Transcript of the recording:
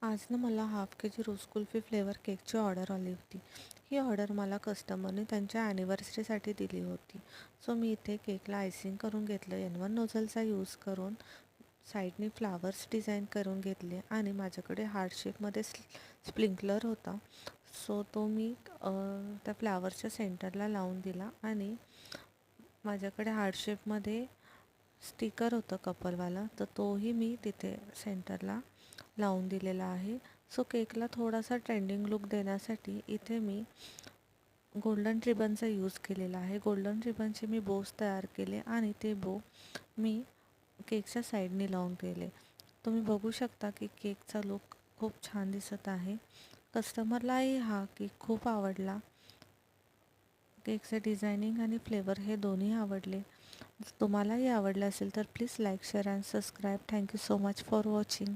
आज ना मला हाफ के-जी रोज कुल्फी फ्लेवर केकची ऑर्डर आली होती. ही ऑर्डर मला कस्टमरने त्यांच्या ॲनिव्हर्सरीसाठी दिली होती. सो मी इथे केकला आयसिंग करून घेतलं. N1 नोझलचा यूज करून साईडनी फ्लावर्स डिझाईन करून घेतले आणि माझ्याकडे हार्ट शेपमध्ये स्प्रिंकलर होता. सो तो मी त्या फ्लावर्सच्या सेंटरला लावून दिला आणि माझ्याकडे हार्ट शेपमध्ये स्टिकर होतं कपलवाला, तर तोही मी तिथे सेंटरला लावून दिलेला आहे. सो केकला थोडासा ट्रेंडिंग लुक देण्यासाठी इथे मी गोल्डन रिबनचा यूज केलेला आहे. गोल्डन रिबनचे मी बोस तयार केले आणि ते बो मी केकच्या साईडने लावून केले. तुम्ही बघू शकता की केकचा लुक खूप छान दिसत आहे. कस्टमरलाही हा केक खूप आवडला. केकचे डिझायनिंग आणि फ्लेवर हे दोन्ही आवडले. तुम्हालाही आवडले असेल तर please like, share and subscribe. Thank you so much for watching.